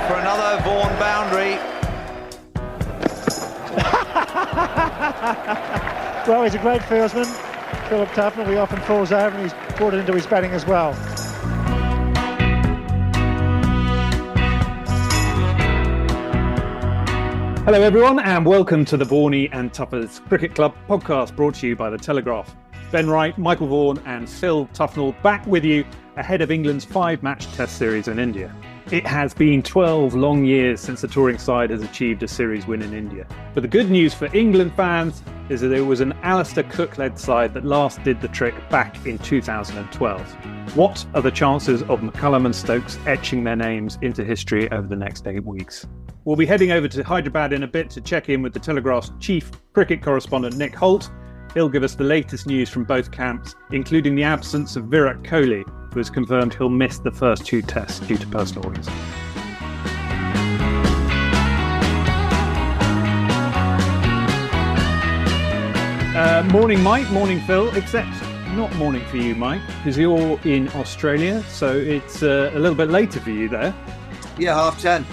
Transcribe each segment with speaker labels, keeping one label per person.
Speaker 1: for another Vaughan boundary.
Speaker 2: Well, he's a great fieldsman, Philip Tuffers. He often falls over and he's brought it into his batting as well.
Speaker 3: Hello everyone and welcome to the Vaughany and Tuffers Cricket Club podcast brought to you by the Telegraph. Ben Wright, Michael Vaughan and Phil Tufnell back with you ahead of England's 5-match test series in India. It has been 12 long years since the touring side has achieved a series win in India. But the good news for England fans is that it was an Alistair Cook-led side that last did the trick back in 2012. What are the chances of McCullum and Stokes etching their names into history over the next 8 weeks? We'll be heading over to Hyderabad in a bit to check in with the Telegraph's chief cricket correspondent Nick Hoult. He'll give us the latest news from both camps, including the absence of Virat Kohli, who has confirmed he'll miss the first 2 tests due to personal reasons. Morning, Mike. Morning, Phil. Except not morning for you, Mike, because you're in Australia, so it's a little bit later for you there.
Speaker 4: Yeah, half 10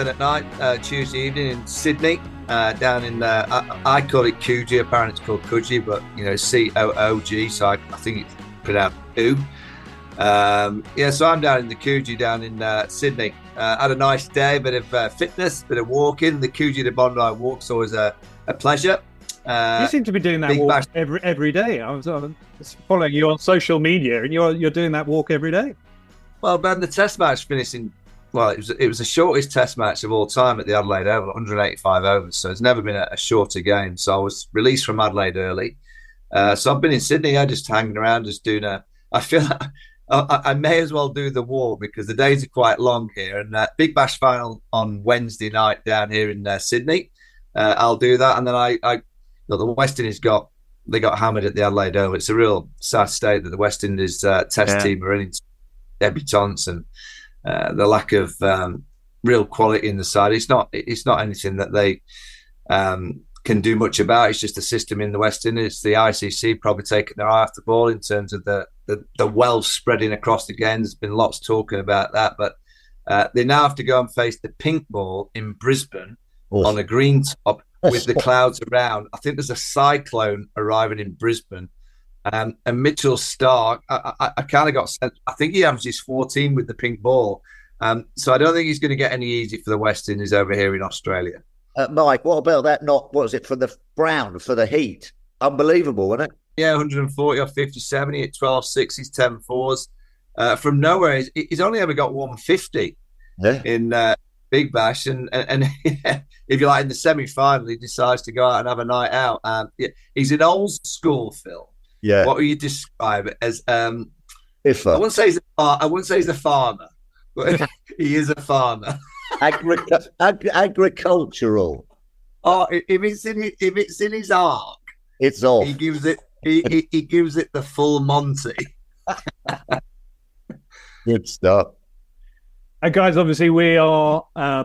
Speaker 4: at night, Tuesday evening in Sydney, down in, I call it Coogee, apparently it's called Coogee, but, C-O-O-G, so I think it's pronounced Oo. So I'm down in the Coogee, down in Sydney. Had a nice day, bit of fitness, bit of walking. The Coogee to Bondi walk's always a pleasure.
Speaker 3: You seem to be doing that walk every day. I was following you on social media, and you're doing that walk every day.
Speaker 4: Well, Ben, the test match finishing. Well, it was the shortest test match of all time at the Adelaide Oval, 185 overs. So it's never been a shorter game. So I was released from Adelaide early. So I've been in Sydney, just hanging around, just doing I feel like I may as well do the walk because the days are quite long here. And Big Bash final on Wednesday night down here in Sydney. I'll do that. And then the West Indies got hammered at the Adelaide Oval. It's a real sad state that the West Indies test team are in debutants and the lack of real quality in the side. It's not anything that they can do much about. It's just a system in the West Indies. The ICC probably taking their eye off the ball in terms of the wealth spreading across the game. There's been lots talking about that, but they now have to go and face the pink ball in Brisbane on a green top with the clouds around. I think there's a cyclone arriving in Brisbane. And Mitchell Starc, I kind of got sent. I think he averages 14 with the pink ball. So I don't think he's going to get any easy for the West Indies over here in Australia.
Speaker 5: Mike, what about that knock? What was it for the Brown, for the Heat? Unbelievable, wasn't it?
Speaker 4: Yeah, 140 or 57. He hit 12 sixes, 10 fours. From nowhere, he's only ever got 150 in Big Bash. And if you like, in the semi-final, he decides to go out and have a night out. He's an old school, Phil.
Speaker 5: Yeah.
Speaker 4: What would you describe it as? I
Speaker 5: wouldn't
Speaker 4: say he's a farmer, but he is a farmer.
Speaker 5: Agricultural.
Speaker 4: Oh, if it's in his arc,
Speaker 5: it's off.
Speaker 4: He gives it. He gives it the full Monty.
Speaker 5: Good stuff.
Speaker 3: Guys, obviously we are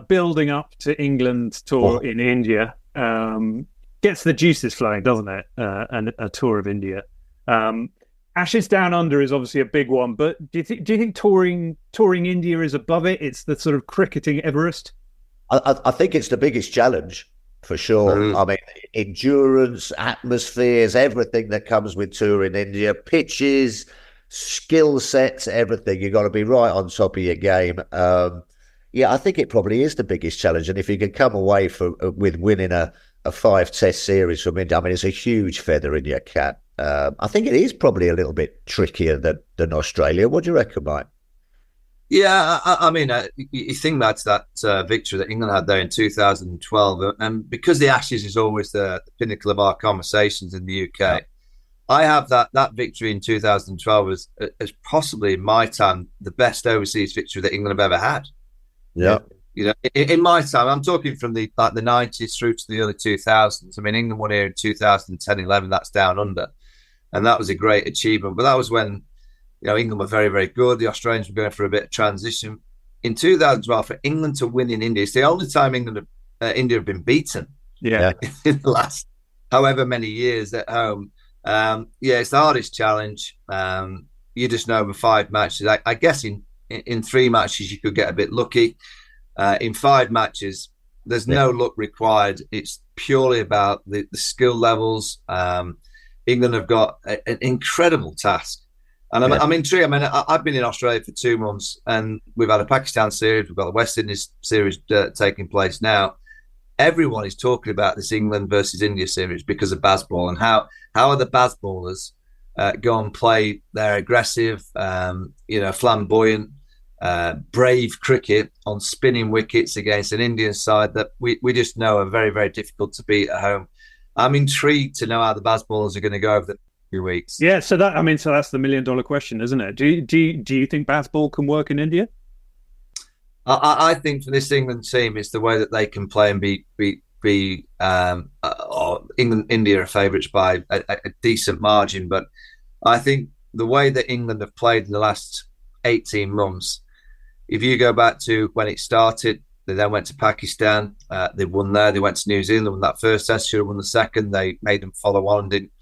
Speaker 3: building up to England's tour in India. Gets the juices flowing, doesn't it? And a tour of India. Ashes Down Under is obviously a big one, but do you think touring India is above it? It's the sort of cricketing Everest.
Speaker 5: I think it's the biggest challenge for sure. I mean, endurance, atmospheres, everything that comes with touring India, pitches, skill sets, everything. You've got to be right on top of your game. I think it probably is the biggest challenge. And if you can come away with winning a 5-test series from India, I mean, it's a huge feather in your cap. I think it is probably a little bit trickier than Australia. What do you reckon, Mike?
Speaker 4: Yeah, I mean, you think that's that victory that England had there in 2012, and because the Ashes is always the pinnacle of our conversations in the UK, yeah. I have that victory in 2012 as possibly in my time the best overseas victory that England have ever had.
Speaker 5: Yeah.
Speaker 4: You know, in my time, I'm talking from the 90s through to the early 2000s. I mean, England won here in 2010-11. That's down under, and that was a great achievement. But that was when, you know, England were very, very good. The Australians were going through a bit of transition. In 2012, for England to win in India, it's the only time India have been beaten.
Speaker 3: Yeah,
Speaker 4: in the last however many years at home. It's the hardest challenge. You just know over 5 matches. I guess in 3 matches you could get a bit lucky. in 5 matches. There's no luck required. It's purely about the skill levels. England have got an incredible task. And I'm intrigued. I mean, I've been in Australia for 2 months, and we've had a Pakistan series. We've got the West Indies series taking place now. Everyone is talking about this England versus India series because of Bazball and how are the Bazballers go and play their aggressive, flamboyant, brave cricket on spinning wickets against an Indian side that we just know are very, very difficult to beat at home. I'm intrigued to know how the Bazballers are going to go over the few weeks.
Speaker 3: Yeah, so that's the $1 million question, isn't it? Do you think Bazball can work in India?
Speaker 4: I think for this England team, it's the way that they can play and be India are favourites by a decent margin. But I think the way that England have played in the last 18 months, if you go back to when it started, they then went to Pakistan. They won there. They went to New Zealand, won that first test, should have won the second. They made them follow on and didn't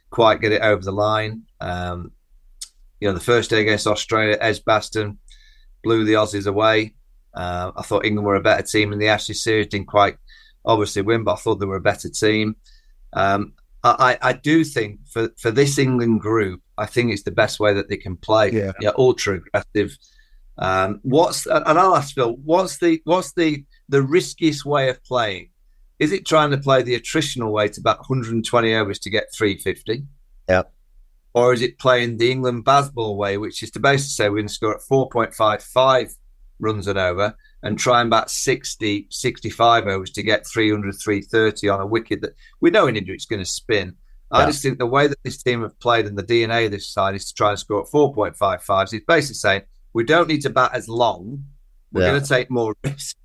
Speaker 4: quite get it over the line. The first day against Australia, Edgbaston blew the Aussies away. I thought England were a better team in the Ashes series. Didn't quite obviously win, but I thought they were a better team. I do think for this England group, I think it's the best way that they can play. Yeah, ultra aggressive. I'll ask Phil, what's the riskiest way of playing? Is it trying to play the attritional way to bat 120 overs to get 350?
Speaker 5: Yeah.
Speaker 4: Or is it playing the England Bazball way, which is to basically say we're going to score at 4.55 runs an over and try and bat 60, 65 overs to get 300, 330 on a wicket that we know in India it's going to spin. I just think the way that this team have played and the DNA of this side is to try and score at 4.55. So it's basically saying we don't need to bat as long. We're going to take more risks.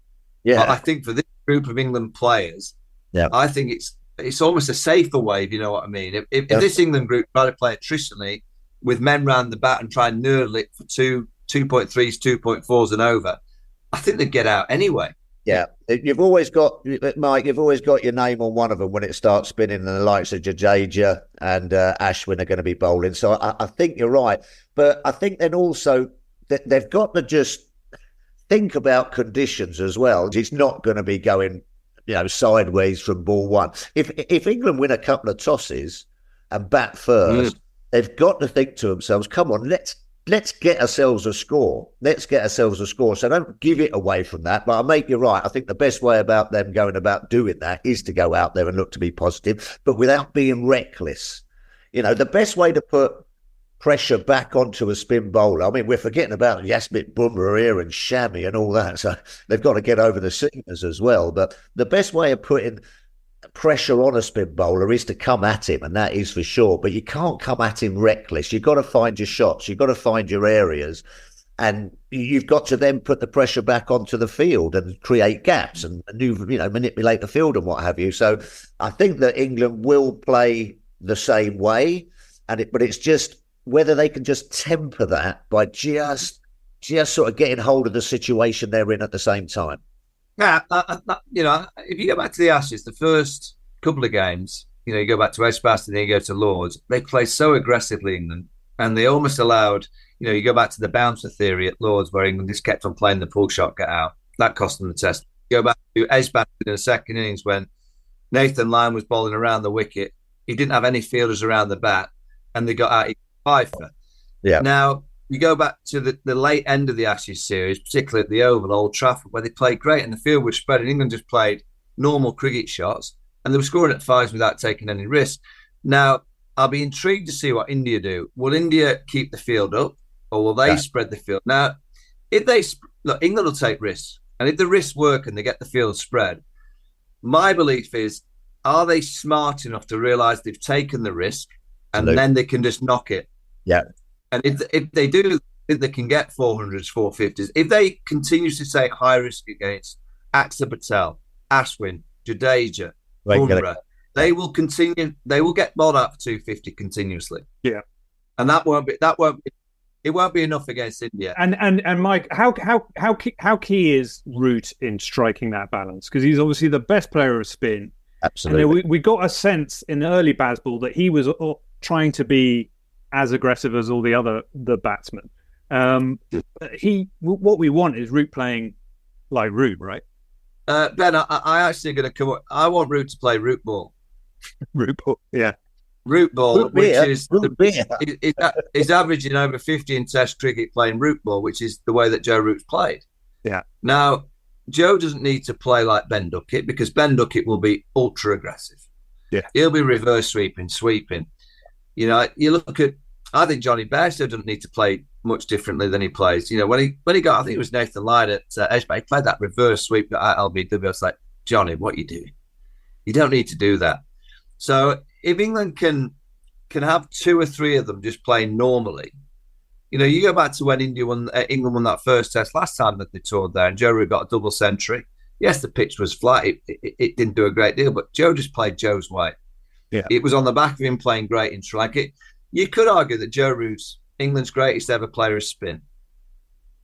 Speaker 4: Yeah. I think for this group of England players, I think it's almost a safer way, if you know what I mean. If this England group try to play attritionally with men round the bat and try and nurgle it for 2.3s, 2.4s and over, I think they'd get out anyway.
Speaker 5: Yeah, you've always got, Mike, you've always got your name on one of them when it starts spinning, and the likes of Jadeja and Ashwin are going to be bowling. So I think you're right. But I think then also that they've got to just think about conditions as well. It's not going to be going, sideways from ball one. If England win a couple of tosses and bat first, they've got to think to themselves, come on, let's get ourselves a score. Let's get ourselves a score. So don't give it away from that. But I make you right. I think the best way about them going about doing that is to go out there and look to be positive, but without being reckless. The best way to put pressure back onto a spin bowler. I mean, we're forgetting about Jasprit Bumrah here and Shami and all that. So they've got to get over the seamers as well. But the best way of putting pressure on a spin bowler is to come at him, and that is for sure. But you can't come at him reckless. You've got to find your shots. You've got to find your areas. And you've got to then put the pressure back onto the field and create gaps and manipulate the field and what have you. So I think that England will play the same way, but it's just whether they can just temper that by just sort of getting hold of the situation they're in at the same time.
Speaker 4: Yeah, if you go back to the Ashes, the first couple of games, you go back to Edgbaston, then you go to Lords, they play so aggressively, England, and they almost allowed, you go back to the bouncer theory at Lords where England just kept on playing the pull shot, get out. That cost them the test. You go back to Edgbaston in the second innings when Nathan Lyon was bowling around the wicket. He didn't have any fielders around the bat, and they got out. Yeah. Now you go back to the late end of the Ashes series, particularly at the Oval, Old Trafford, where they played great and the field was spread, and England just played normal cricket shots, and they were scoring at fives without taking any risk. Now I'll be intrigued to see what India do. Will India keep the field up, or will they spread the field? Now, if they England will take risks, and if the risks work and they get the field spread, my belief is, are they smart enough to realise they've taken the risk, and then they can just knock it?
Speaker 5: Yeah.
Speaker 4: And if they do, if they can get 400s, 450s, if they continuously take high risk against Axar Patel, Ashwin, Jadeja, Bumrah, they will continue. They will get bowled out for 250 continuously.
Speaker 3: Yeah,
Speaker 4: and it won't be enough against India.
Speaker 3: And Mike, how key is Root in striking that balance? Because he's obviously the best player of spin.
Speaker 5: Absolutely.
Speaker 3: And we got a sense in the early Bazball that he was trying to be as aggressive as all the batsmen. What we want is Root playing like Root, right?
Speaker 4: Ben, I actually going to come up. I want Root to play Root ball.
Speaker 3: Root ball, yeah.
Speaker 4: Root ball, which is is averaging over 50 in Test cricket playing root ball, which is the way that Joe Root's played.
Speaker 3: Yeah.
Speaker 4: Now, Joe doesn't need to play like Ben Duckett because Ben Duckett will be ultra aggressive.
Speaker 3: Yeah.
Speaker 4: He'll be reverse sweeping. You know, you look at, I think Johnny Bairstow doesn't need to play much differently than he plays. You know, when he got, I think it was Nathan Lyon at Edgebay, he played that reverse sweep at LBW. I was like, Johnny, what are you doing? You don't need to do that. So if England can have two or three of them just playing normally, you know, you go back to when England won that first test last time that they toured there, and Joe Root got a double century. Yes, the pitch was flat; it didn't do a great deal, but Joe just played Joe's way.
Speaker 3: Yeah,
Speaker 4: it was on the back of him playing great in Sri Lanka. You could argue that Joe Root's England's greatest ever player is spin.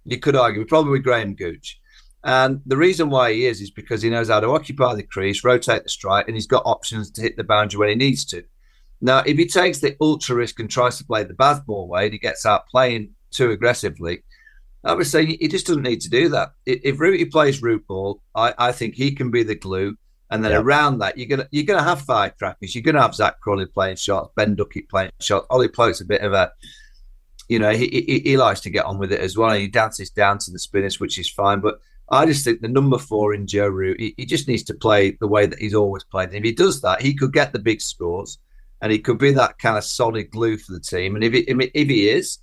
Speaker 4: You could argue, probably with Graham Gooch. And the reason why he is because he knows how to occupy the crease, rotate the strike, and he's got options to hit the boundary when he needs to. Now, if he takes the ultra risk and tries to play the Bazball way, and he gets out playing too aggressively, I would say he just doesn't need to do that. If Rooty plays root ball, I think he can be the glue. And then around that, you're gonna have firecrackers. You're gonna have Zach Crawley playing shots, Ben Duckett playing shots. Ollie Plote's a bit of a, you know, he likes to get on with it as well. And he dances down to the spinners, which is fine. But I just think the number 4 in Joe Root, he just needs to play the way that he's always played. And if he does that, he could get the big scores, and he could be that kind of solid glue for the team. And if he is,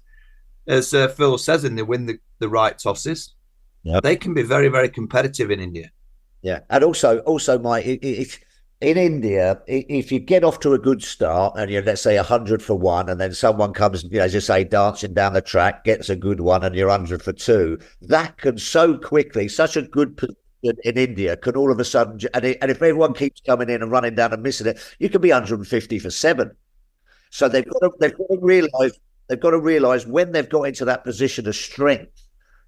Speaker 4: as Phil says, and they win the right tosses, they can be very, very competitive in India.
Speaker 5: Yeah, and also, Mike, in India, if you get off to a good start and you're, let's say, 100 for 1, and then someone comes, you know, as you say, dancing down the track, gets a good one, and you're 100 for 2, that can so quickly, such a good position in India can all of a sudden, and if everyone keeps coming in and running down and missing it, you can be 150 for 7. So they've got to realise when they've got into that position of strength.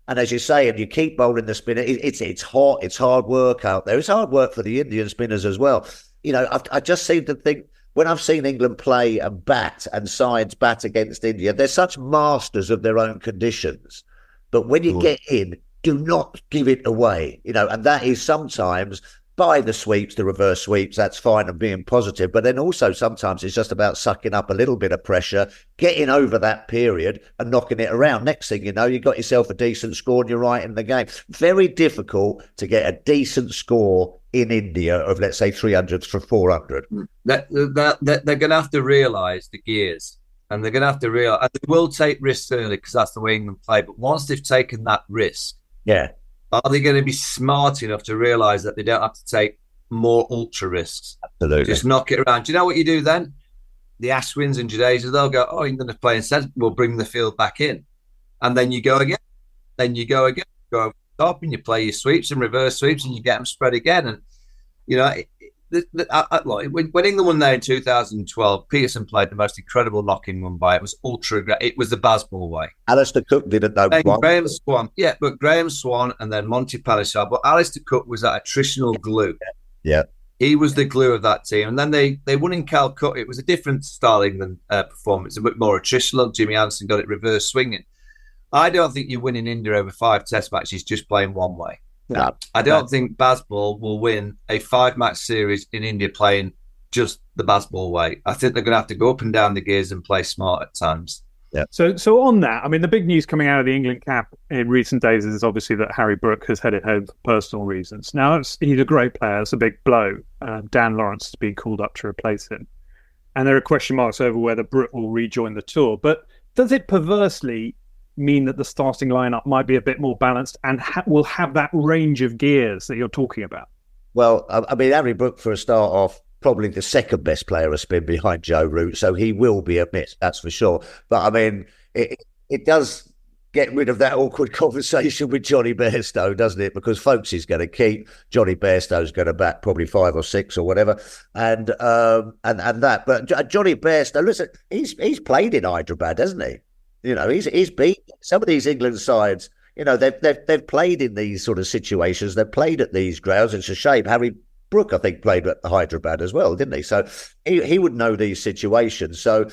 Speaker 5: And as you say, and you keep bowling the spinner, it's hot, it's hard work out there. It's hard work for the Indian spinners as well. You know, I just seem to think when I've seen England play and bat and sides bat against India, they're such masters of their own conditions. But when you get in, do not give it away. You know, and that is sometimes by the sweeps, the reverse sweeps, that's fine and being positive. But then also sometimes it's just about sucking up a little bit of pressure, getting over that period and knocking it around. Next thing you know, you got yourself a decent score and you're right in the game. Very difficult to get a decent score in India of, let's say, 300 for 400.
Speaker 4: They're going to have to realise the gears, and they're going to have to realise, and they will take risks early because that's the way England play. But once they've taken that risk, are they going to be smart enough to realise that they don't have to take more ultra risks?
Speaker 5: Absolutely.
Speaker 4: Just knock it around. Do you know what you do then? The Ashwins and Jadeja, they'll go, oh, England are playing sense, we'll bring the field back in. And then you go again. Go over the top and you play your sweeps and reverse sweeps and you get them spread again. And, you know, when England won there in 2012, Peterson played the most incredible knocking run by. It was it was the Bazball way.
Speaker 5: Alistair Cook didn't know.
Speaker 4: Graham Swan, but Graham Swan and then Monty Palliser. But Alistair Cook was that attritional glue.
Speaker 5: Yeah,
Speaker 4: he was the glue of that team. And then they won in Calcutta. It was a different style England performance, a bit more attritional. Jimmy Anderson got it reverse swinging. I don't think you win in India over 5 Test matches just playing one way.
Speaker 5: No,
Speaker 4: I don't think Bazball will win a 5-match series in India playing just the Bazball way. I think they're going to have to go up and down the gears and play smart at times.
Speaker 5: Yeah.
Speaker 3: So on that, I mean, the big news coming out of the England camp in recent days is obviously that Harry Brook has headed home for personal reasons. Now, he's a great player. It's a big blow. Dan Lawrence has been called up to replace him. And there are question marks over whether Brook will rejoin the tour. But does it perversely mean that the starting lineup might be a bit more balanced and will have that range of gears that you're talking about?
Speaker 5: Well, I mean, Harry Brook, for a start off, probably the second best player of spin behind Joe Root, so he will be a miss, that's for sure. But I mean, it does get rid of that awkward conversation with Johnny Bairstow, doesn't it? Because Folks is going to keep, Johnny Bairstow's going to bat probably 5 or 6 or whatever, and that. But Johnny Bairstow, listen, he's played in Hyderabad, hasn't he? You know, he's beat some of these England sides. You know, they've played in these sort of situations. They've played at these grounds. It's a shame. Harry Brook, I think, played at Hyderabad as well, didn't he? So he would know these situations. So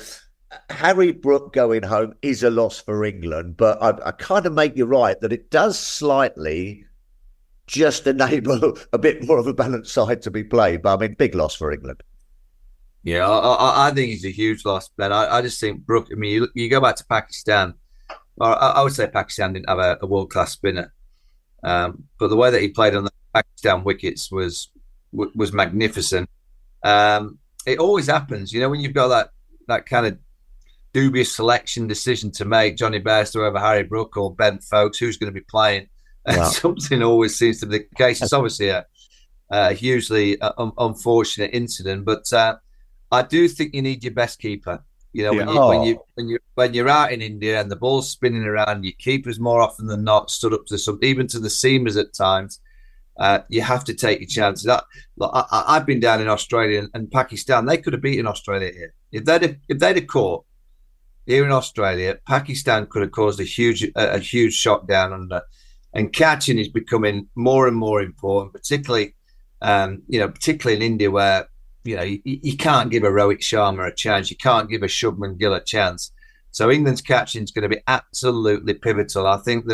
Speaker 5: Harry Brook going home is a loss for England. But I kind of make you right that it does slightly just enable a bit more of a balanced side to be played. But I mean, big loss for England.
Speaker 4: Yeah, I think he's a huge loss, Ben. I just think Brook. I mean, you go back to Pakistan, or I would say Pakistan didn't have a world class spinner, but the way that he played on the Pakistan wickets was magnificent. It always happens, when you've got that kind of dubious selection decision to make, Johnny Bairstow over Harry Brook or Ben Stokes, who's going to be playing. Wow. Something always seems to be the case. It's obviously a hugely unfortunate incident, but I do think you need your best keeper. When you're out in India and the ball's spinning around, your keepers more often than not stood up to even to the seamers at times. You have to take your chances. I've been down in Australia and Pakistan. They could have beaten Australia here if they'd have caught here in Australia. Pakistan could have caused a huge shock down under. And catching is becoming more and more important, particularly in India, where you can't give a Rohit Sharma a chance, you can't give a Shubman Gill a chance. So England's catching is going to be absolutely pivotal. I think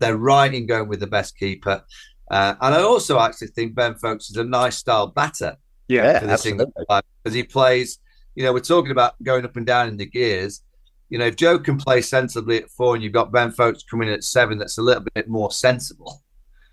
Speaker 4: they're right in going with the best keeper, and I also actually think Ben Stokes is a nice style batter.
Speaker 5: Yeah, absolutely.
Speaker 4: Because he plays. We're talking about going up and down in the gears. If Joe can play sensibly at 4 and you've got Ben Stokes coming in at 7, that's a little bit more sensible.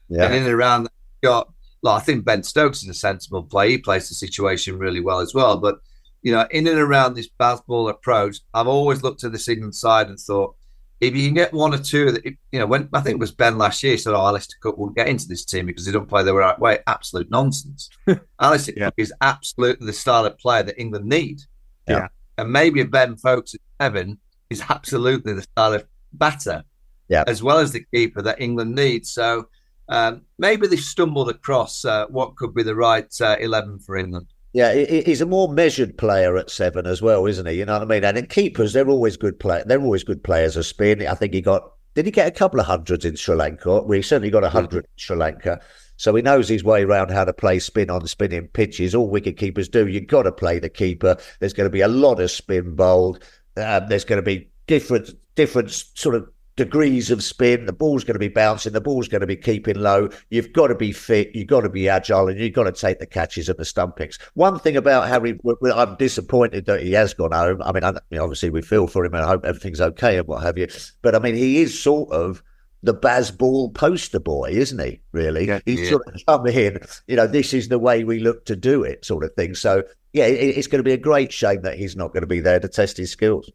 Speaker 4: Yeah. And in and around that, I think Ben Stokes is a sensible play. He plays the situation really well as well. But, in and around this Bazball approach, I've always looked at this England side and thought, if you can get one or two, when I think it was Ben last year, he said, Alistair Cook won't get into this team because they don't play the right way. Absolute nonsense. Alistair Cook is absolutely the style of player that England need.
Speaker 5: Yeah.
Speaker 4: And maybe Ben Stokes at 7 is absolutely the style of batter, as well as the keeper that England needs. So maybe they've stumbled across what could be the right 11 for England.
Speaker 5: Yeah, he's a more measured player at 7 as well, isn't he? You know what I mean? And in keepers, they're always good players of spin. I think did he get a couple of hundreds in Sri Lanka? Well, he certainly got 100 in Sri Lanka. So he knows his way around how to play spin on spinning pitches. All wicket keepers do. You've got to play the keeper. There's going to be a lot of spin bowled. There's going to be different sort of degrees of spin. The ball's going to be bouncing. The ball's going to be keeping low. You've got to be fit. You've got to be agile, and you've got to take the catches and the stumpings. One thing about Harry, I'm disappointed that he has gone home. I mean, obviously we feel for him, and I hope everything's okay and what have you. But I mean, he is sort of the Bazball poster boy, isn't he? Really, he's sort of come in. This is the way we look to do it, sort of thing. So yeah, it's going to be a great shame that he's not going to be there to test his skills.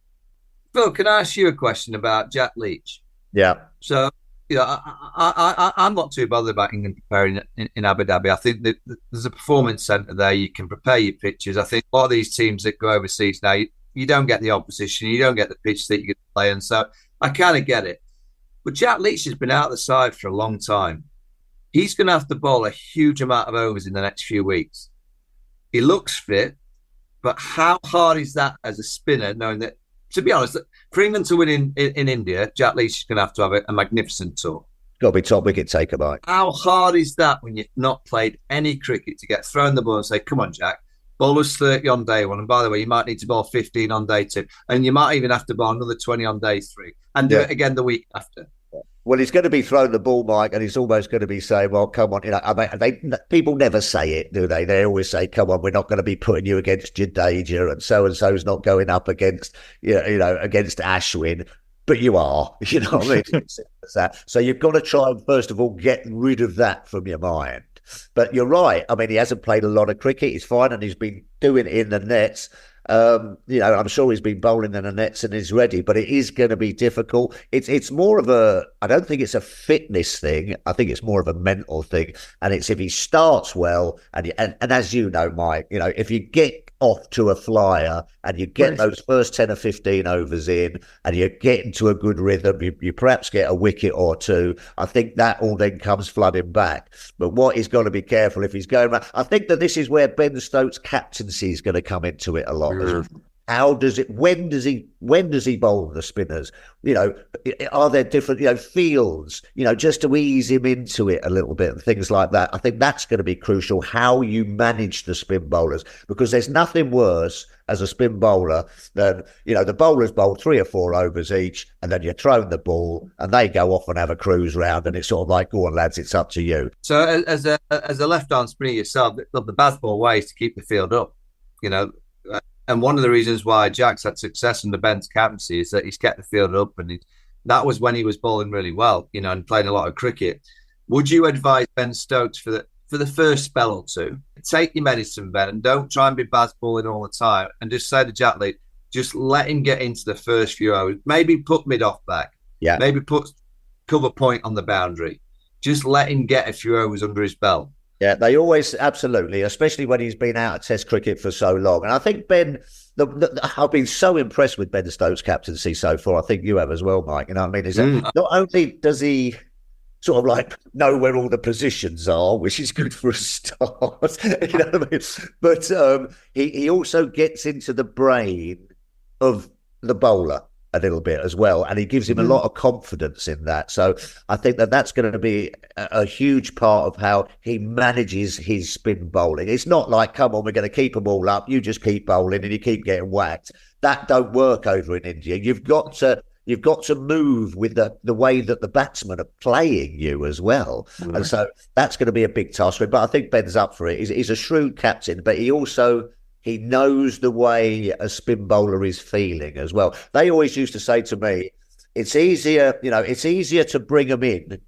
Speaker 4: Phil, can I ask you a question about Jack Leach?
Speaker 5: Yeah.
Speaker 4: So, I'm not too bothered about England preparing in Abu Dhabi. I think that there's a performance centre there. You can prepare your pitches. I think a lot of these teams that go overseas now, you don't get the opposition. You don't get the pitch that you can play. And so I kind of get it. But Jack Leach has been out of the side for a long time. He's going to have to bowl a huge amount of overs in the next few weeks. He looks fit, but how hard is that as a spinner, knowing that, to be honest, for England to win in India, Jack Leach is going to have a magnificent tour.
Speaker 5: Got to be top wicket taker, Mike.
Speaker 4: How hard is that when you've not played any cricket to get thrown the ball and say, come on, Jack, bowl us 30 on day 1. And by the way, you might need to bowl 15 on day 2. And you might even have to bowl another 20 on day 3 and do it again the week after.
Speaker 5: Well, he's going to be throwing the ball, Mike, and he's almost going to be saying, well, come on. People never say it, do they? They always say, come on, we're not going to be putting you against Jadeja, and so-and-so's not going up against, against Ashwin. But you are, what I mean? So you've got to try and, first of all, get rid of that from your mind. But you're right. I mean, he hasn't played a lot of cricket. He's fine, and he's been doing it in the nets. I'm sure he's been bowling in the nets and is ready, but it is going to be difficult. It's more of I don't think it's a fitness thing. I think it's more of a mental thing. And it's if he starts well, and as you know, Mike, if you get off to a flyer and you get those first 10 or 15 overs in and you get into a good rhythm, you perhaps get a wicket or 2. I think that all then comes flooding back. But what he's got to be careful if he's going around. I think that this is where Ben Stokes' captaincy is going to come into it a lot. How does it? When does he bowl the spinners? Are there different fields? Just to ease him into it a little bit and things like that. I think that's going to be crucial. How you manage the spin bowlers, because there's nothing worse as a spin bowler than the bowlers bowl 3 or 4 overs each, and then you're throwing the ball and they go off and have a cruise round, and it's sort of like, go on lads, it's up to you.
Speaker 4: So as a left arm spinner yourself, the Bazball way is to keep the field up. And one of the reasons why Jack's had success under Ben's captaincy is that he's kept the field up, and that was when he was bowling really well, and playing a lot of cricket. Would you advise Ben Stokes for the first spell or two, take your medicine, Ben, and don't try and be Bazballing all the time, and just say to Jack Leach, just let him get into the first few overs. Maybe put mid-off back. Yeah. Maybe put cover point on the boundary. Just let him get a few overs under his belt.
Speaker 5: Yeah, they always, absolutely, especially when he's been out of Test cricket for so long. And I think Ben, I've been so impressed with Ben Stokes' captaincy so far. I think you have as well, Mike. You know what I mean? Is that not only does he sort of like know where all the positions are, which is good for a start, you know what I mean? But he also gets into the brain of the bowler a little bit as well, and he gives him a lot of confidence in that. So I think that's going to be a huge part of how he manages his spin bowling. It's not like, come on, we're going to keep them all up, you just keep bowling and you keep getting whacked. That don't work over in India. You've got to move with the way that the batsmen are playing you as well. Right. And so that's going to be a big task for him. But I think Ben's up for it. He's a shrewd captain, but he knows the way a spin bowler is feeling as well. They always used to say to me, it's easier to bring them in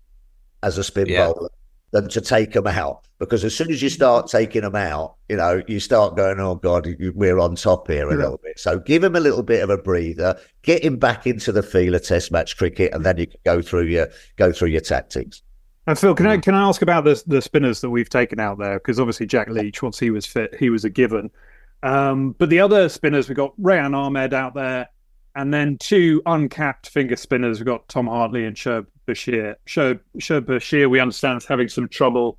Speaker 5: as a spin bowler than to take them out. Because as soon as you start taking them out, you start going, oh God, we're on top here a little bit. So give him a little bit of a breather, get him back into the feel of Test match cricket, and then you can go through your tactics.
Speaker 3: And Phil, can I ask about the spinners that we've taken out there? Because obviously Jack Leach, once he was fit, he was a given. But the other spinners, we've got Rayan Ahmed out there, and then 2 uncapped finger spinners. We've got Tom Hartley and Shoaib Bashir. Shoaib Bashir, we understand, is having some trouble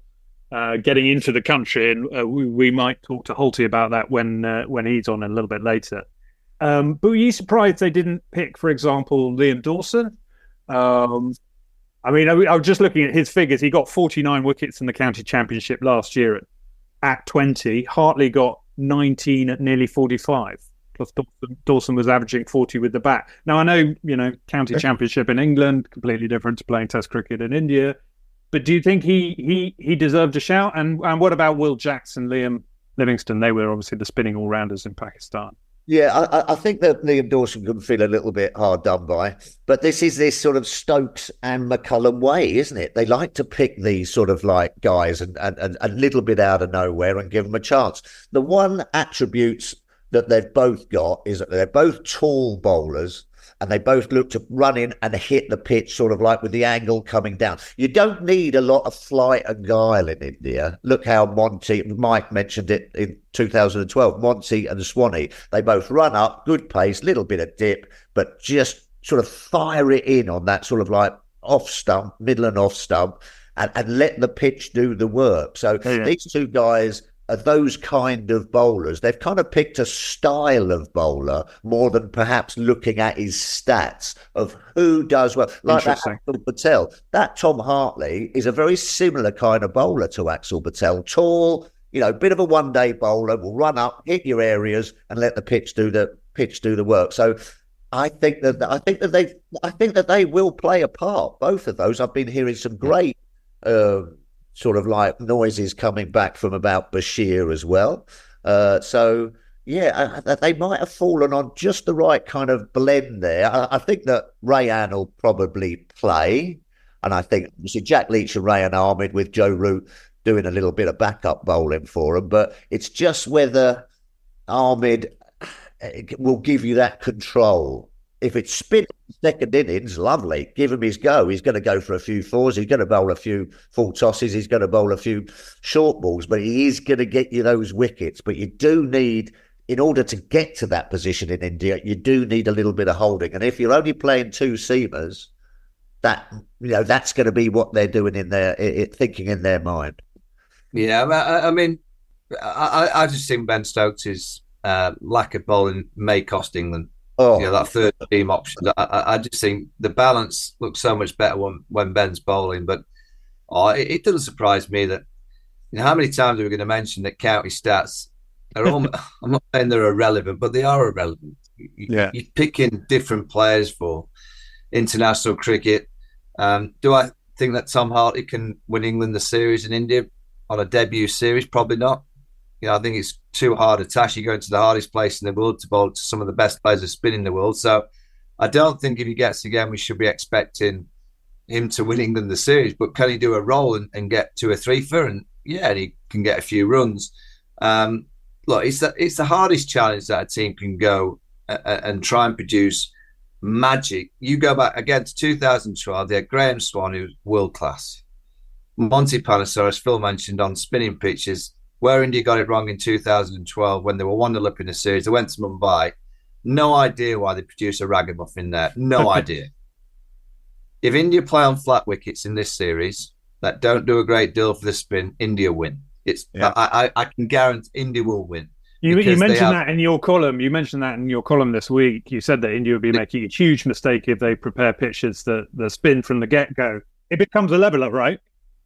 Speaker 3: getting into the country, and we might talk to Houlty about that when he's on a little bit later. But were you surprised they didn't pick, for example, Liam Dawson? I was just looking at his figures. He got 49 wickets in the county championship last year at 20. Hartley got 19 at nearly 45. Plus Dawson was averaging 40 with the bat. Now, I know, county championship in England, completely different to playing Test cricket in India. But do you think he deserved a shout? And what about Will Jackson, Liam Livingstone? They were obviously the spinning all-rounders in Pakistan.
Speaker 5: Yeah, I think that Liam Dawson could feel a little bit hard done by. But this is this sort of Stokes and McCullum way, isn't it? They like to pick these sort of like guys and a little bit out of nowhere and give them a chance. The one attributes that they've both got is that they're both tall bowlers, and they both look to run in and hit the pitch sort of like with the angle coming down. You don't need a lot of flight and guile in India. Look how Mike mentioned it in 2012, Monty and Swanee. They both run up, good pace, little bit of dip, but just sort of fire it in on that sort of like off stump, middle and off stump, and let the pitch do the work. So these 2 guys are those kind of bowlers. They've kind of picked a style of bowler more than perhaps looking at his stats of who does well. Like that Axel Patel. That Tom Hartley is a very similar kind of bowler to Axel Patel. Tall, bit of a one-day bowler, will run up, hit your areas, and let the pitch do the work. So I think that they will play a part. Both of those. I've been hearing some great sort of like noises coming back from about Bashir as well. So they might have fallen on just the right kind of blend there. I think that Rayan will probably play, and I think you see Jack Leach and Rayan Ahmed with Joe Root doing a little bit of backup bowling for him. But it's just whether Ahmed will give you that control. If it's spin second innings, lovely. Give him his go. He's going to go for a few 4s. He's going to bowl a few full tosses. He's going to bowl a few short balls, but he is going to get you those wickets. But you do need, in order to get to that position in India, you do need a little bit of holding. And if you're only playing 2 seamers, that's going to be what they're doing in their thinking in their mind.
Speaker 4: Yeah, I just think Ben Stokes is lack of bowling may cost England.
Speaker 5: Oh,
Speaker 4: That third team option. I just think the balance looks so much better when Ben's bowling. But it doesn't surprise me that how many times are we going to mention that county stats are all? I'm not saying they're irrelevant, but they are irrelevant. You're picking different players for international cricket. Do I think that Tom Hartley can win England the series in India on a debut series? Probably not. I think it's too hard a task. You're going to the hardest place in the world to bowl to some of the best players of spin in the world. So I don't think if he gets again, we should be expecting him to win England the series. But can he do a roll and get 2 or 3 for? And he can get a few runs. Look, it's the hardest challenge that a team can go and try and produce magic. You go back again to 2012. They had Graham Swan, who was world class. Monty Panesar, as Phil mentioned, on spinning pitches. Where India got it wrong in 2012 when they were 1-0 up in the series, they went to Mumbai. No idea why they produced a ragamuffin there. No idea. If India play on flat wickets in this series that don't do a great deal for the spin, India win. I can guarantee India will win.
Speaker 3: You mentioned that in your column. You mentioned that in your column this week. You said that India would be making a huge mistake if they prepare pitches that spin from the get-go. It becomes a leveller, right?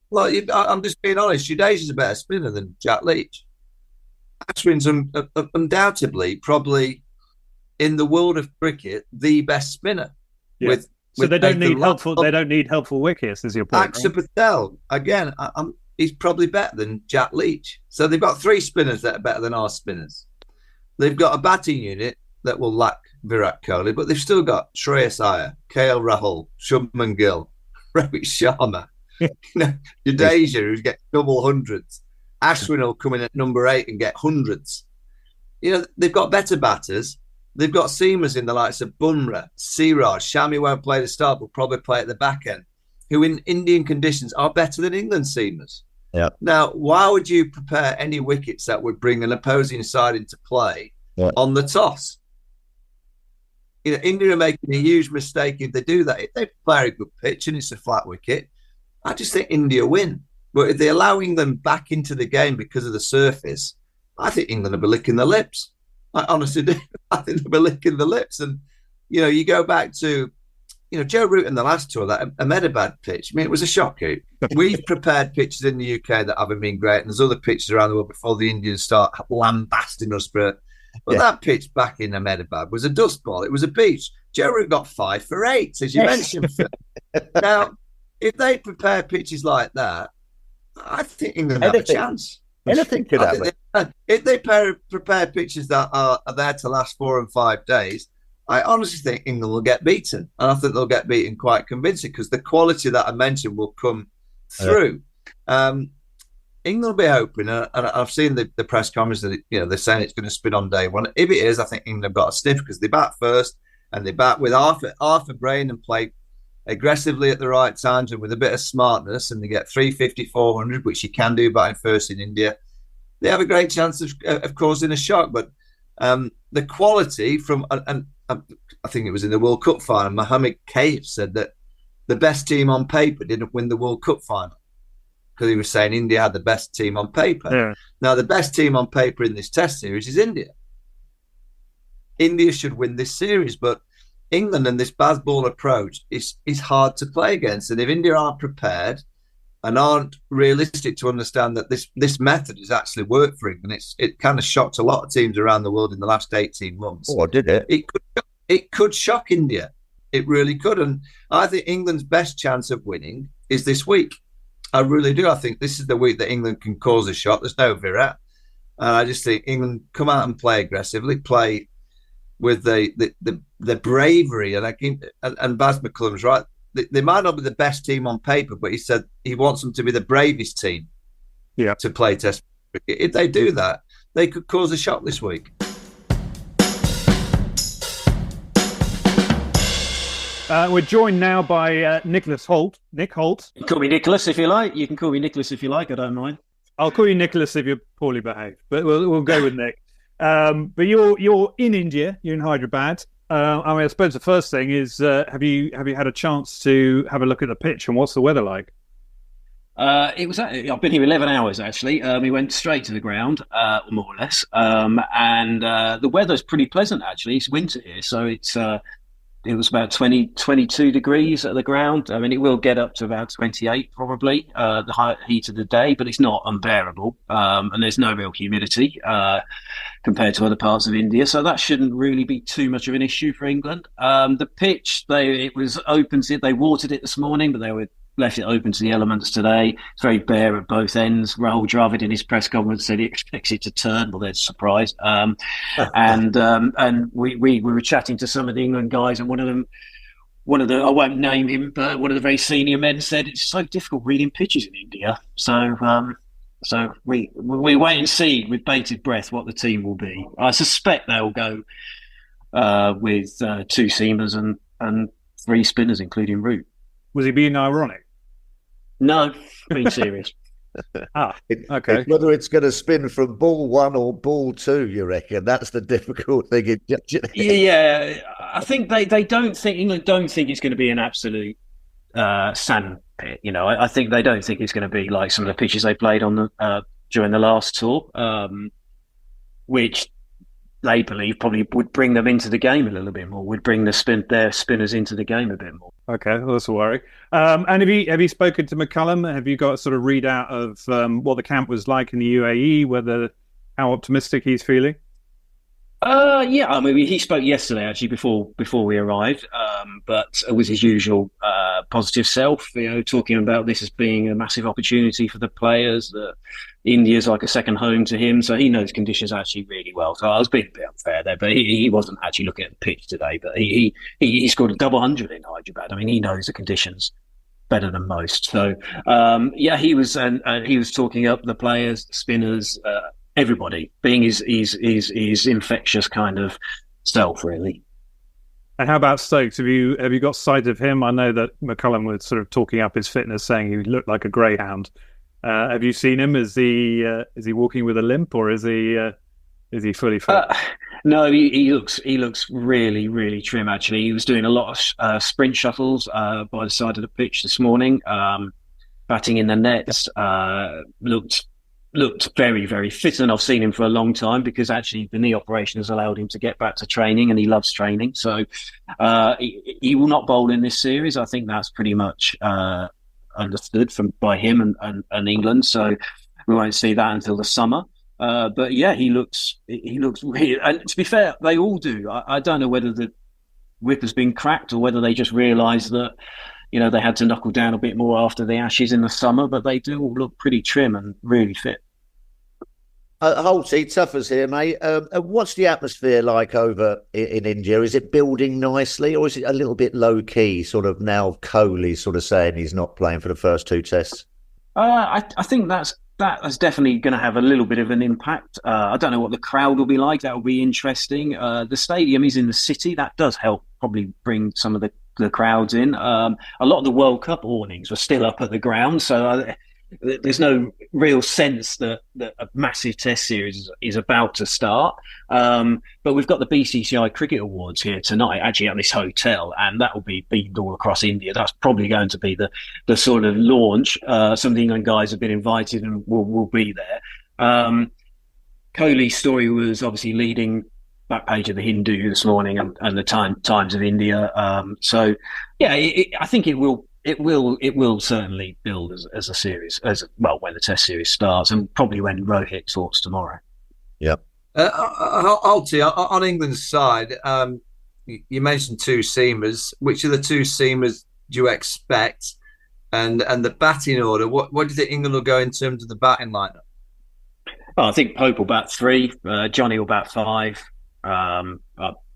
Speaker 4: Well, I'm just being honest. Judasia's a better spinner than Jack Leach. Ashwin's undoubtedly, probably in the world of cricket, the best spinner.
Speaker 3: Yeah. So they don't need helpful. They don't need helpful wickets, is your point?
Speaker 4: Axar Patel again. He's probably better than Jack Leach. So they've got 3 spinners that are better than our spinners. They've got a batting unit that will lack Virat Kohli, but they've still got Shreyas Iyer, KL Rahul, Shubman Gill, Rohit Sharma. Jadeja, who's getting double hundreds. Ashwin will come in at number 8 and get hundreds. They've got better batters. They've got seamers in the likes of Bumrah, Siraj. Shami won't play the start, but probably play at the back end, who in Indian conditions are better than England seamers.
Speaker 5: Yeah.
Speaker 4: Now, why would you prepare any wickets that would bring an opposing side into play on the toss? India are making a huge mistake if they do that. If they play a good pitch and it's a flat wicket, I just think India win. But if they're allowing them back into the game because of the surface, I think England will be licking their lips. I honestly do. I think they'll be licking the lips. And, you go back to, Joe Root in the last tour, that Ahmedabad pitch, it was a shocker. We've prepared pitches in the UK that haven't been great, and there's other pitches around the world before the Indians start lambasting us for it. But that pitch back in Ahmedabad was a dust ball. It was a beach. Joe Root got 5 for 8, as you mentioned. Now, if they prepare pitches like that, I think England have a chance.
Speaker 5: Anything could happen.
Speaker 4: If they prepare pitches that are there to last 4 and 5 days, I honestly think England will get beaten. And I think they'll get beaten quite convincing because the quality that I mentioned will come through. England will be hoping, and I've seen the press conference that they're saying it's going to spin on day one. If it is, I think England have got a sniff because they bat first and they bat with half a brain and play aggressively at the right times and with a bit of smartness, and they get 350, 400, which you can do batting first in India. They have a great chance of causing a shock. But the quality from, and I think it was in the World Cup final, Mohammed Kaif said that the best team on paper didn't win the World Cup final because he was saying India had the best team on paper.
Speaker 3: Yeah.
Speaker 4: Now, the best team on paper in this test series is India. India should win this series, but England and this Bazball approach is hard to play against. And if India aren't prepared and aren't realistic to understand that this method has actually worked for England, it kind of shocked a lot of teams around the world in the last 18 months.
Speaker 5: Oh, did it?
Speaker 4: It could shock India. It really could. And I think England's best chance of winning is this week. I really do. I think this is the week that England can cause a shock. There's no Virat. And I just think England come out and play aggressively, play with the bravery. And Baz McCullum's right. They might not be the best team on paper, but he said he wants them to be the bravest team to play Test cricket. If they do that, they could cause a shock this week.
Speaker 3: We're joined now by Nick Hoult. Nick Hoult.
Speaker 6: You can call me Nicholas if you like. You can call me Nicholas if you like. I don't mind.
Speaker 3: I'll call you Nicholas if you're poorly behaved, but we'll go with Nick. But you're in India. You're in Hyderabad. I suppose the first thing is, have you had a chance to have a look at the pitch and what's the weather like?
Speaker 6: It was. I've been here 11 hours actually. We went straight to the ground, more or less, and the weather's pretty pleasant actually. It's winter here, so it was about 22 degrees at the ground. I mean, it will get up to about 28 probably, the high heat of the day, but it's not unbearable. And there's no real humidity compared to other parts of India. So that shouldn't really be too much of an issue for England. The pitch, it was open. They watered it this morning, but they left it open to the elements today. It's very bare at both ends. Rahul Dravid in his press conference said he expects it to turn. Well, they're surprised. And we were chatting to some of the England guys, and one of the I won't name him, but one of the very senior men said it's so difficult reading pitches in India. So we wait and see with bated breath what the team will be. I suspect they'll go with two seamers and three spinners, including Root.
Speaker 3: Was he being ironic?
Speaker 6: No, being serious.
Speaker 3: Okay.
Speaker 5: Whether it's going to spin from ball one or ball two, you reckon? That's the difficult thing in judging.
Speaker 6: Yeah, I think England don't think it's going to be an absolute sand pit. I think they don't think it's going to be like some of the pitches they played on during the last tour, which they believe probably would bring them into the game a little bit more, would bring their spinners into the game a bit more.
Speaker 3: Okay, well, that's a worry. And have you spoken to McCullum? Have you got a sort of readout of what the camp was like in the UAE, how optimistic he's feeling?
Speaker 6: Yeah, I mean, he spoke yesterday actually before we arrived, but it was his usual positive self, talking about this as being a massive opportunity for the players, that India's like a second home to him, so he knows conditions actually really well. So I was being a bit unfair there, but he wasn't actually looking at the pitch today, but he scored a double hundred in Hyderabad. I mean, he knows the conditions better than most. So yeah, he was talking up the players, the spinners, everybody, being his infectious kind of self, really.
Speaker 3: And how about Stokes? Have you got sight of him? I know that McCullum was sort of talking up his fitness, saying he looked like a greyhound. Have you seen him? Is he walking with a limp, or is he fully fit?
Speaker 6: No, he looks really, really trim. Actually, he was doing a lot of sprint shuttles by the side of the pitch this morning, batting in the nets. Looked very, very fit, and I've seen him for a long time because actually the knee operation has allowed him to get back to training, and he loves training. So he will not bowl in this series. I think that's pretty much understood by him and England. So we won't see that until the summer. But yeah, he looks really, and to be fair, they all do. I don't know whether the whip has been cracked or whether they just realise that they had to knuckle down a bit more after the Ashes in the summer, but they do all look pretty trim and really fit.
Speaker 5: Houlty, Tuffers here, mate. What's the atmosphere like over in India? Is it building nicely, or is it a little bit low-key, sort of now Kohli sort of saying he's not playing for the first two tests?
Speaker 6: I think that's definitely going to have a little bit of an impact. I don't know what the crowd will be like. That will be interesting. The stadium is in the city. That does help probably bring some of the crowds in. A lot of the World Cup awnings were still up at the ground, so there's no real sense that a massive test series is about to start. But we've got the BCCI Cricket Awards here tonight, actually at this hotel, and that will be beamed all across India. That's probably going to be the sort of launch. Some of the England guys have been invited and will be there. Kohli's story was obviously leading back page of the Hindu this morning and the Times of India. So yeah, I think it will certainly build as a series, as well when the Test series starts, and probably when Rohit talks tomorrow.
Speaker 5: Yep.
Speaker 4: On England's side, you mentioned two seamers. Which of the two seamers do you expect? And the batting order, what do you think England will go in terms of the batting lineup?
Speaker 6: Well, I think Pope will bat 3, Johnny will bat 5,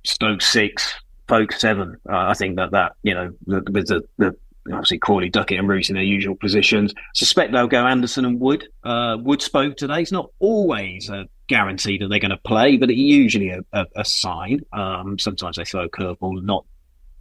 Speaker 6: Stokes 6, Folk 7. I think that with the obviously Crawley, Duckett and Root in their usual positions. Suspect they'll go Anderson and Wood. Wood spoke today. It's not always a guarantee that they're going to play, but it's usually a sign. Sometimes they throw a curveball, not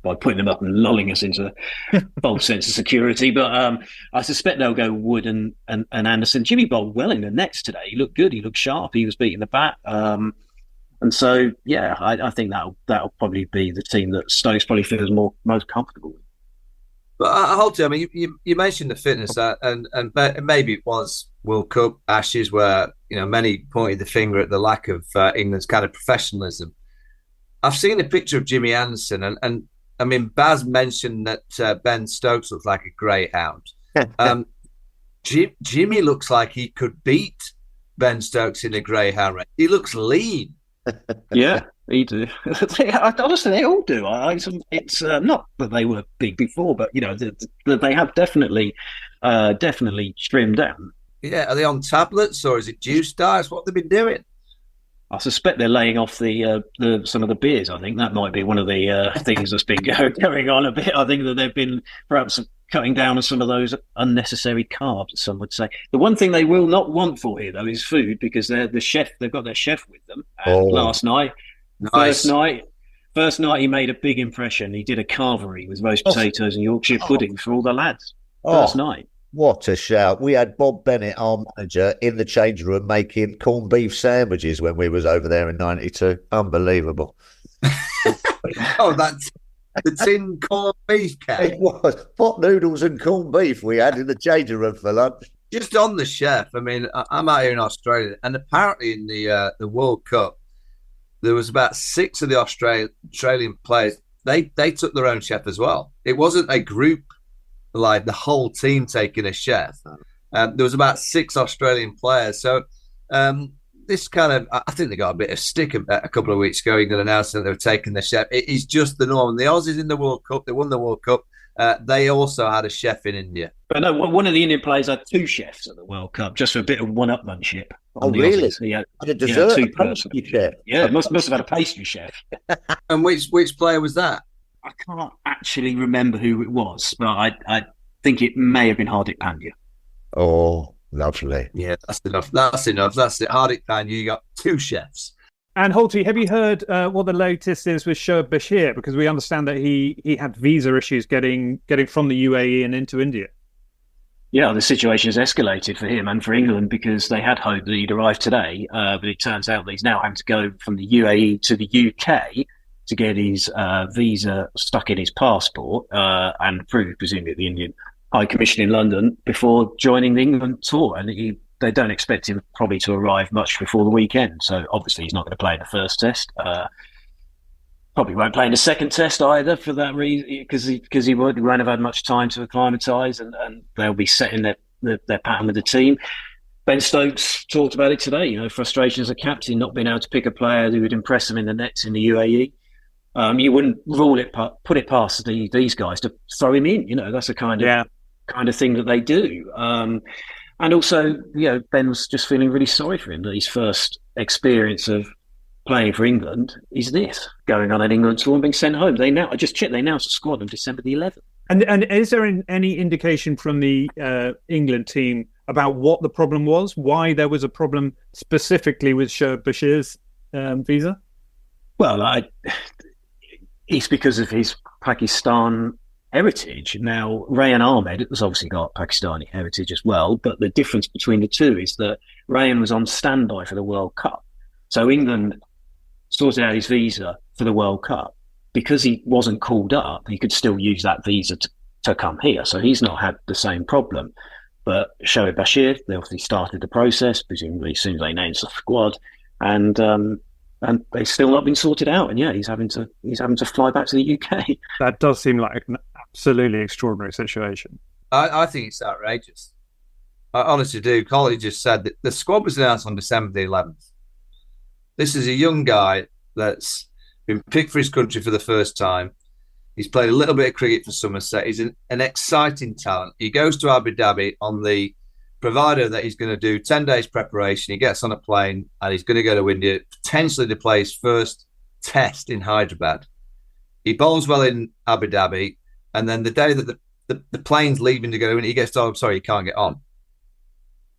Speaker 6: by putting them up and lulling us into a false sense of security. But I suspect they'll go Wood and Anderson. Jimmy bowled well in the nets today. He looked good. He looked sharp. He was beating the bat. And so, yeah, I think that'll probably be the team that Stokes probably feels most comfortable with.
Speaker 4: But Holte, I mean, you mentioned the fitness, and maybe it was World Cup Ashes where many pointed the finger at the lack of England's kind of professionalism. I've seen a picture of Jimmy Anderson, and I mean, Baz mentioned that Ben Stokes looks like a greyhound. Jimmy looks like he could beat Ben Stokes in a greyhound race. He looks lean.
Speaker 6: Yeah, he do. Honestly, they all do. It's not that they were big before, but they have definitely trimmed down.
Speaker 4: Yeah, are they on tablets or is it juice diets? What have they been doing?
Speaker 6: I suspect they're laying off some of the beers. I think that might be one of the things that's been going on a bit. I think that they've been perhaps cutting down on some of those unnecessary carbs, some would say. The one thing they will not want for here, though, is food, because they've got their chef with them. And last night,
Speaker 4: nice.
Speaker 6: first night he made a big impression. He did a carvery with roast potatoes and Yorkshire pudding for all the lads. First night.
Speaker 5: What a shout. We had Bob Bennett, our manager, in the change room making corned beef sandwiches when we was over there in 92. Unbelievable.
Speaker 4: That's the tin corned beef can.
Speaker 5: It was. Pot noodles and corned beef we had in the changing room for lunch.
Speaker 4: Just on the chef, I mean, I'm out here in Australia, and apparently in the World Cup, there was about 6 of the Australian players. They took their own chef as well. It wasn't a group, like the whole team taking a chef. There was about 6 Australian players. So this kind of, I think they got a bit of stick a couple of weeks ago. England announced that they were taking the chef. It is just the norm. The Aussies in the World Cup, they won the World Cup. They also had a chef in India.
Speaker 6: But no, one of the Indian players had 2 chefs at the World Cup, just for a bit of one-upmanship.
Speaker 5: Oh, really?
Speaker 6: He had
Speaker 5: a dessert, a pastry chef.
Speaker 6: Yeah, must have had a pastry chef.
Speaker 4: And which player was that?
Speaker 6: I can't actually remember who it was, but I think it may have been Hardik Pandya.
Speaker 5: Oh, lovely.
Speaker 4: Yeah, that's enough. That's it. Hardik Pandya, you got 2 chefs.
Speaker 3: And Holte, have you heard what the latest is with Shoaib Bashir? Because we understand that he had visa issues getting from the UAE and into India.
Speaker 6: Yeah, the situation has escalated for him and for England, because they had hoped that he'd arrive today, but it turns out that he's now having to go from the UAE to the UK to get his visa stuck in his passport and approved, presumably at the Indian High Commission in London, before joining the England tour. And they don't expect him probably to arrive much before the weekend. So obviously he's not going to play in the first test. Probably won't play in the second test either for that reason, because he won't have had much time to acclimatise, and they'll be setting their pattern with the team. Ben Stokes talked about it today. Frustration as a captain, not being able to pick a player who would impress him in the nets in the UAE. You wouldn't put it past these guys to throw him in. That's the kind of thing that they do. And also, Ben was just feeling really sorry for him that his first experience of playing for England is this, going on an England tour and being sent home. I just checked, they announced the squad on December the 11th.
Speaker 3: And is there any indication from the England team about what the problem was, why there was a problem specifically with Shoaib Bashir's visa?
Speaker 6: Well, it's because of his Pakistan heritage. Now, Rayan Ahmed has obviously got Pakistani heritage as well, but the difference between the two is that Rayan was on standby for the World Cup. So England sorted out his visa for the World Cup. Because he wasn't called up, he could still use that visa to come here. So he's not had the same problem. But Shoaib Bashir, they obviously started the process, presumably as soon as they named the squad, and they've still not been sorted out. And he's having to fly back to the UK.
Speaker 3: That does seem like an absolutely extraordinary situation.
Speaker 4: I think it's outrageous. I honestly do. Kohli just said that the squad was announced on December the 11th. This is a young guy that's been picked for his country for the first time. He's played a little bit of cricket for Somerset. He's an exciting talent. He goes to Abu Dhabi on the provider that he's going to do 10 days preparation. He gets on a plane and he's going to go to India, potentially to play his first test in Hyderabad. He bowls well in Abu Dhabi, and then the day that the plane's leaving to go to India, he gets told, I'm sorry, you can't get on.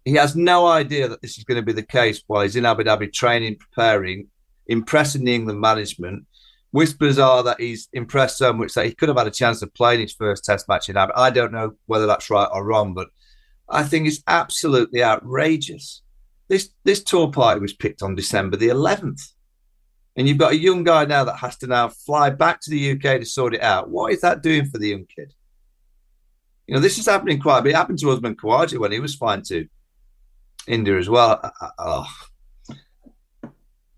Speaker 4: He has no idea that this is going to be the case while he's in Abu Dhabi training, preparing, impressing the England management. Whispers are that he's impressed so much that he could have had a chance of playing his first test match in Abu Dhabi. I don't know whether that's right or wrong, but I think it's absolutely outrageous. This tour party was picked on December the 11th. And you've got a young guy now that has to now fly back to the UK to sort it out. What is that doing for the young kid? this is happening quite a bit. It happened to Usman Khawaja when he was flying to India as well.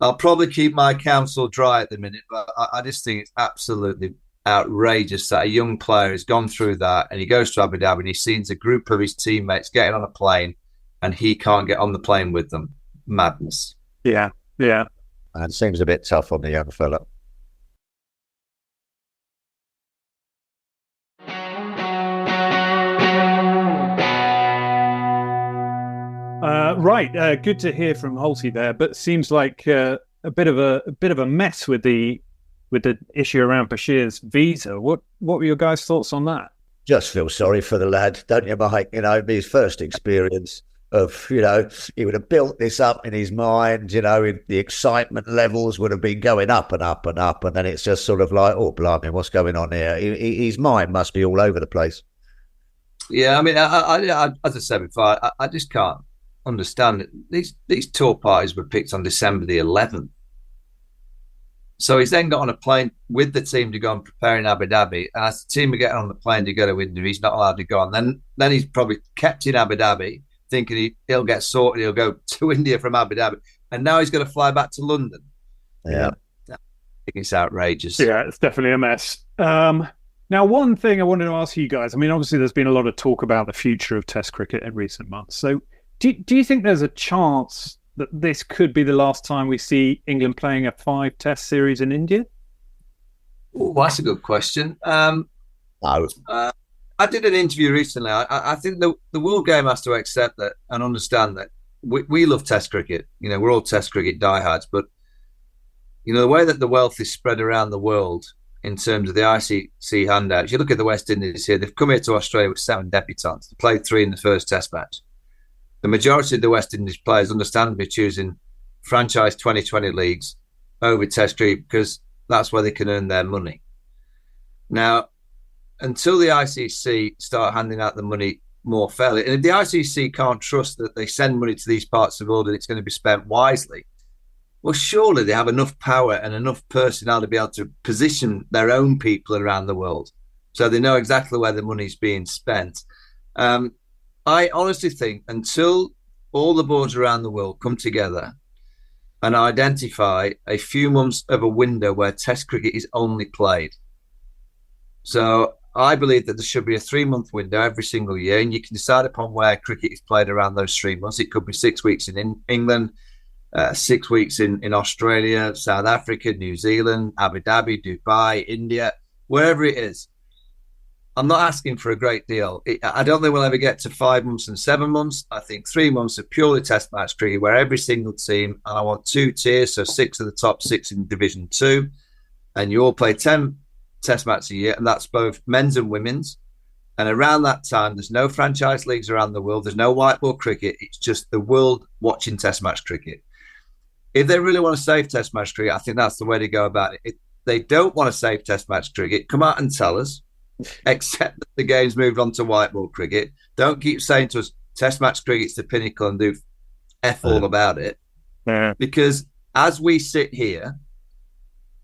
Speaker 4: I'll probably keep my counsel dry at the minute, but I just think it's absolutely outrageous that a young player has gone through that and he goes to Abu Dhabi and he sees a group of his teammates getting on a plane and he can't get on the plane with them. Madness.
Speaker 3: Yeah.
Speaker 5: And seems a bit tough on the young fella.
Speaker 3: Right, good to hear from Holty there, but seems like a bit of a mess with the issue around Bashir's visa. What were your guys' thoughts on that?
Speaker 5: Just feel sorry for the lad, don't you, Mike? His first experience of, he would have built this up in his mind, the excitement levels would have been going up and up and up, and then it's just sort of like, oh, blimey, what's going on here? His mind must be all over the place.
Speaker 4: Yeah, I mean, I as I said before, I just can't understand it. These tour parties were picked on December the 11th. So he's then got on a plane with the team to go and prepare in Abu Dhabi. And as the team are getting on the plane to go to India, he's not allowed to go on. Then he's probably kept in Abu Dhabi, thinking he'll get sorted, he'll go to India from Abu Dhabi. And now he's going to fly back to London.
Speaker 5: Yeah.
Speaker 4: I think it's outrageous.
Speaker 3: Yeah, it's definitely a mess. Now, one thing I wanted to ask you guys, I mean, obviously there's been a lot of talk about the future of Test cricket in recent months. So do you think there's a chance that this could be the last time we see England playing a 5 Test series in India?
Speaker 4: Oh, that's a good question.
Speaker 5: No.
Speaker 4: I did an interview recently. I think the world game has to accept that and understand that we love Test cricket. We're all Test cricket diehards, but the way that the wealth is spread around the world in terms of the ICC handouts, you look at the West Indies here, they've come here to Australia with 7 debutants. They played 3 in the first Test match. The majority of the West Indies players understandably choosing franchise 2020 leagues over Test cricket because that's where they can earn their money. Now, until the ICC start handing out the money more fairly, and if the ICC can't trust that they send money to these parts of the world and it's going to be spent wisely, well, surely they have enough power and enough personnel to be able to position their own people around the world so they know exactly where the money's being spent. I honestly think until all the boards around the world come together and identify a few months of a window where Test cricket is only played. So I believe that there should be a 3-month window every single year, and you can decide upon where cricket is played around those 3 months. It could be 6 weeks in England, 6 weeks in Australia, South Africa, New Zealand, Abu Dhabi, Dubai, India, wherever it is. I'm not asking for a great deal. I don't think we'll ever get to 5 months and 7 months. I think 3 months of purely Test match cricket where every single team, and I want 2 tiers, so 6 of the top 6 in Division 2, and you all play 10 Test matches a year, and that's both men's and women's. And around that time, there's no franchise leagues around the world. There's no white ball cricket. It's just the world watching Test match cricket. If they really want to save Test match cricket, I think that's the way to go about it. If they don't want to save Test match cricket, come out and tell us, except that the game's moved on to white ball cricket. Don't keep saying to us, Test match cricket's the pinnacle and do F all about it.
Speaker 3: Yeah.
Speaker 4: Because as we sit here,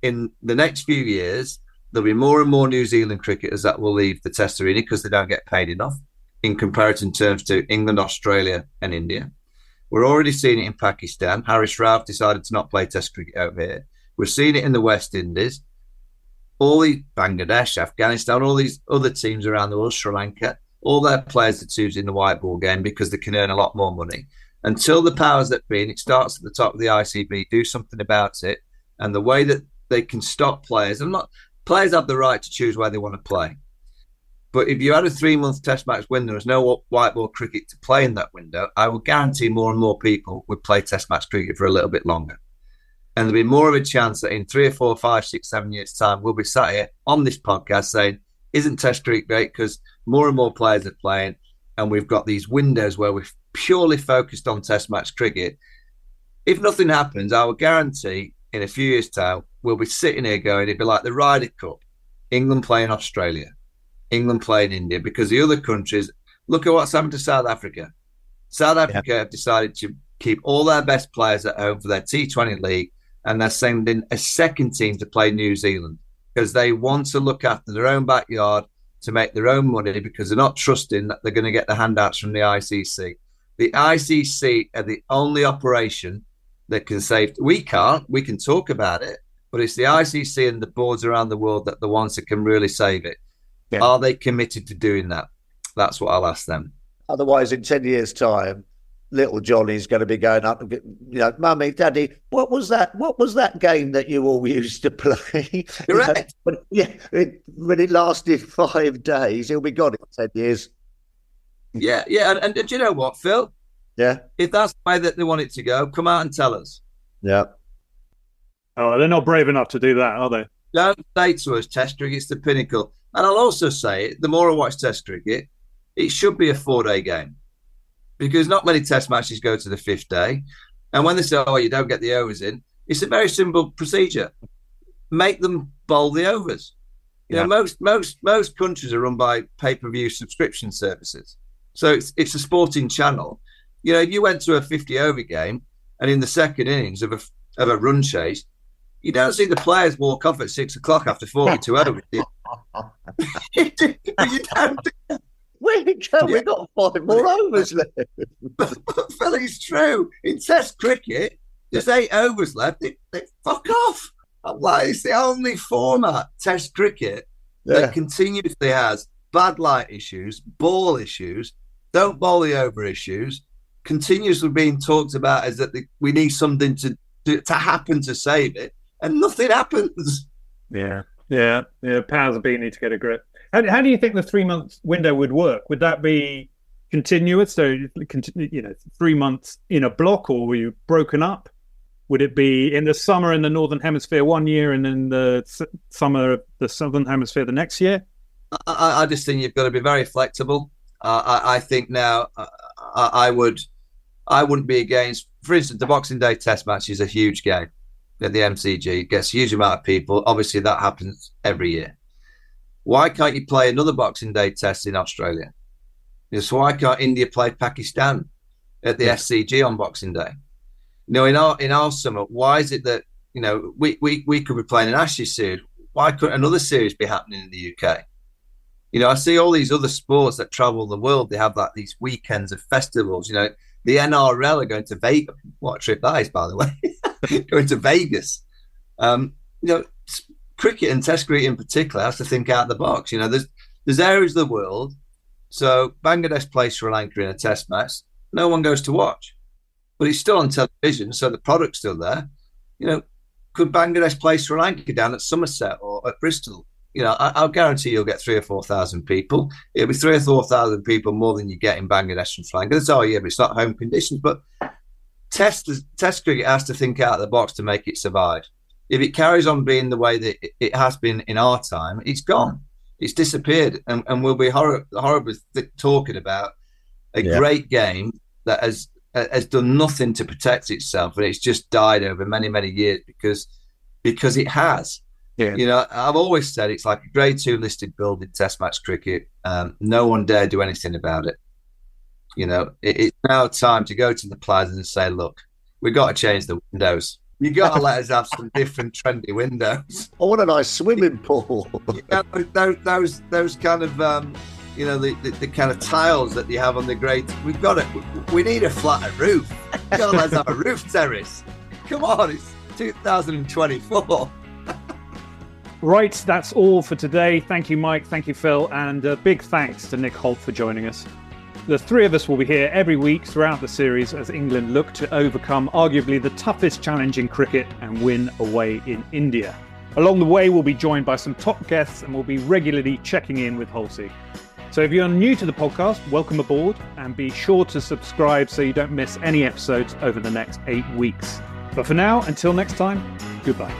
Speaker 4: in the next few years, there'll be more and more New Zealand cricketers that will leave the Test arena because they don't get paid enough in comparison terms to England, Australia and India. We're already seeing it in Pakistan. Harish Rauf decided to not play Test cricket over here. We're seeing it in the West Indies. All these Bangladesh, Afghanistan, all these other teams around the world, Sri Lanka, all their players are choosing the white ball game because they can earn a lot more money. Until the powers that be, and it starts at the top of the ICB, do something about it, and the way that they can stop players, players have the right to choose where they want to play. But if you had a 3-month Test match window, there's no white ball cricket to play in that window, I will guarantee more and more people would play Test match cricket for a little bit longer. And there'll be more of a chance that in 3 or 4, 5, 6, 7 years' time, we'll be sat here on this podcast saying, isn't Test cricket great? Because more and more players are playing, and we've got these windows where we're purely focused on Test match cricket. If nothing happens, I will guarantee in a few years' time, we'll be sitting here going, it'd be like the Ryder Cup, England playing Australia, England playing India, because the other countries, look at what's happened to South Africa. South Africa have decided to keep all their best players at home for their T20 league, and they're sending a second team to play New Zealand because they want to look after their own backyard, to make their own money because they're not trusting that they're going to get the handouts from the ICC. The ICC are the only operation that can save. We can't. We can talk about it, but it's the ICC and the boards around the world that the ones that can really save it. Yeah. Are they committed to doing that? That's what I'll ask them.
Speaker 5: Otherwise, in 10 years' time, little Johnny's going to be going up and Mummy, Daddy, what was that game that you all used to play?
Speaker 4: Correct.
Speaker 5: When it lasted 5 days, he'll be gone in 10 years.
Speaker 4: Yeah. And do you know what, Phil?
Speaker 5: Yeah.
Speaker 4: If that's the way that they want it to go, come out and tell us.
Speaker 5: Yeah.
Speaker 3: Oh, they're not brave enough to do that, are they?
Speaker 4: Don't say to us, Test cricket's the pinnacle. And I'll also say, the more I watch Test cricket, it should be a 4-day game. Because not many Test matches go to the 5th day. And when they say, you don't get the overs in, it's a very simple procedure. Make them bowl the overs. You know, most countries are run by pay-per-view subscription services. So it's a sporting channel. You know, if you went to a 50-over game and in the second innings of a run chase, you don't see the players walk off at 6 o'clock after 42 overs. You don't.
Speaker 5: We've got 5 more overs left.
Speaker 4: But Phil, it's true. In Test cricket, there's 8 overs left. They fuck off. I'm like, it's the only format, Test cricket, that continuously has bad light issues, ball issues, don't bowl the over issues, continuously being talked about as that we need something to happen to save it, and nothing happens.
Speaker 3: Yeah. Powers of being need to get a grip. How do you think the 3-month window would work? Would that be continuous? So, 3 months in a block, or were you broken up? Would it be in the summer in the Northern Hemisphere one year and in the summer of the Southern Hemisphere the next year?
Speaker 4: I just think you've got to be very flexible. I think now I wouldn't be against, for instance, the Boxing Day Test match is a huge game at the MCG. It gets a huge amount of people. Obviously, that happens every year. Why can't you play another Boxing Day Test in Australia? So why can't India play Pakistan at the SCG on Boxing Day? In our summer, why is it that we could be playing an Ashes series? Why couldn't another series be happening in the UK? I see all these other sports that travel the world. They have these weekends of festivals. The NRL are going to Vegas. What a trip that is, by the way. Going to Vegas. Cricket and Test cricket in particular has to think out of the box. There's areas of the world. So Bangladesh plays Sri Lanka in a Test match. No one goes to watch, but it's still on television, so the product's still there. Could Bangladesh play Sri Lanka down at Somerset or at Bristol? I'll guarantee you'll get 3,000 or 4,000 people. It'll be 3,000 or 4,000 people more than you get in Bangladesh and Sri Lanka. But it's not home conditions. But Test cricket has to think out of the box to make it survive. If it carries on being the way that it has been in our time, it's gone. It's disappeared. And we'll be horribly talking about a great game that has done nothing to protect itself, and it's just died over many, many years because it has. Yeah. I've always said it's like a grade 2 listed building Test match cricket. No one dare do anything about it. It's now time to go to the players and say, look, we've got to change the windows. You got to let us have some different trendy windows.
Speaker 5: I want a nice swimming pool.
Speaker 4: Those kind of the kind of tiles that you have on the grate. We need a flatter roof. You got to let us have a roof terrace. Come on, it's 2024.
Speaker 3: Right, that's all for today. Thank you, Mike. Thank you, Phil. And a big thanks to Nick Hoult for joining us. The three of us will be here every week throughout the series as England look to overcome arguably the toughest challenge in cricket and win away in India. Along the way, we'll be joined by some top guests and we'll be regularly checking in with Halsey. So if you're new to the podcast, welcome aboard and be sure to subscribe so you don't miss any episodes over the next 8 weeks. But for now, until next time, goodbye.